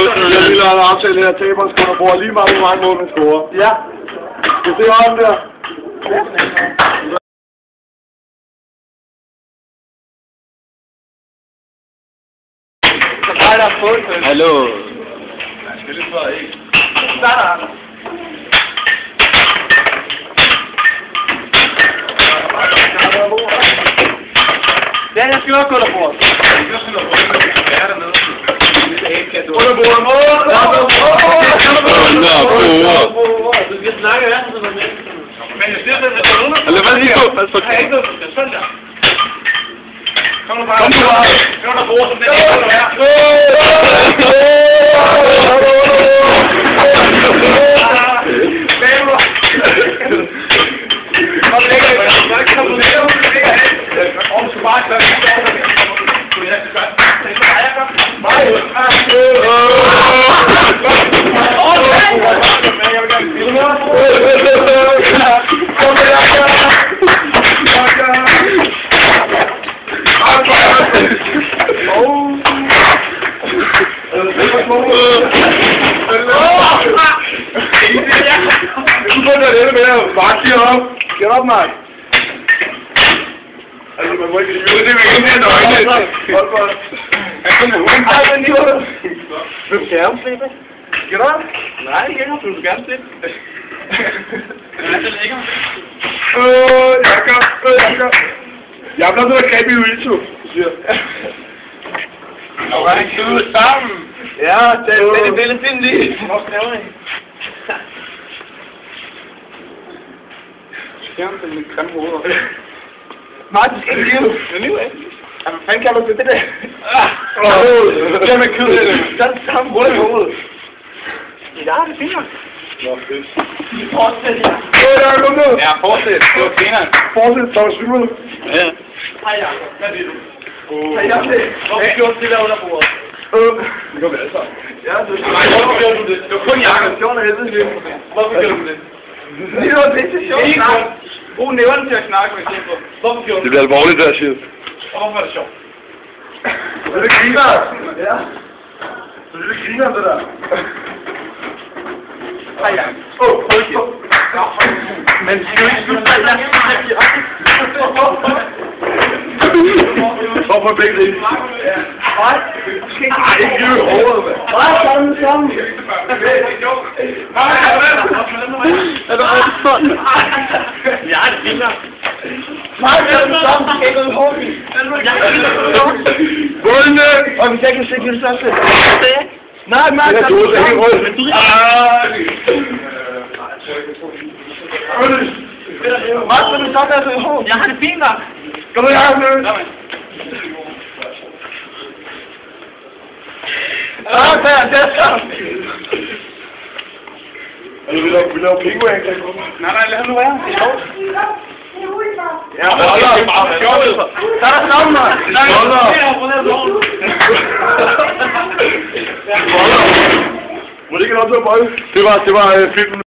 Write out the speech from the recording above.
Jeg vil have en aftale her. Taberen skal bruge lige meget, hvor mange mål man scorer. Ja. Skal vi se om der? Så bare der på den. Hallo. Jeg skal lidt for ikke. Så er der. Ja, jeg skal nok gå derfra. Under bordet, mål! Du skal snakke af, så man Men jeg siger, at det er under. Lad mig lige gå. Pas på. Jeg er ikke noget. Sådan der. Kom nu bare. Kom nu bare. Kom nu bare. Som det Get op, mand! Altså, man må ikke lide det, men ikke mere nøgne. Hold for det. Han kommer ud. Ej, men lige ud. Vil du gerne slippe? Get op? Nej, ikke endnu. Vil du gerne slippe? Ja, det ligger. Jakob. Jeg er blevet nødt til at gribe i Ulito, siger jeg. Nå, er det ikke ude sammen? Ja, det er lidt fint lige. Hvor skriver I? Skærm til min grimme hoveder. Martin, ikke liv. Det er liv, ikke? Ja, hvad fanden kan du til det der? Det er med kød i det. Det er det samme hoved i hovedet. Ja, det er fint nok. Nå, fedt. Fortsæt, ja. Der er kommet. Ja, fortsæt. Det var senere. Fortsæt, så er du svimmet. Ja. Hej, Jacob. Hvad vil du? Hej, Jacob. Hvorfor gjorde du det der under bordet? Det går vi alle sammen. Ja, hvorfor gjorde du det? Det var kun Jacob. Sjovt af helvede. Hvorfor gjorde du det? Det var pisse sjovt. Brug næverne til at snakke med eksempel på. Hvorfor gjorde du det? Det bliver alvorligt, der shit. Og hvorfor er det sjovt? Det er det griner. Ja. Det er det griner, det der. Hej, Jacob. Men skal du ikke slutte dig? Stop på begge dele. Nej. Nej, ikke i hovedet, mand. Nej, sammen. Er der også sådan? Ja, det fint nok. Nej, det er sammen. Det skal ikke ud i hårdt. Bullene! Og hvis jeg kan se, det så selv. Nej, Mark, det er du, det er helt rødt. Mark, vil du så være så i hårdt? Jeg har det fint nok. Kom nu, Jacob. Det er så. Vi laver pingwang. Nej, lad nu være. Det er sjovt. Ja, hold op. Så er der sammen, mand. Hold op. Må det ikke have lov til at bøje? Det var filmen.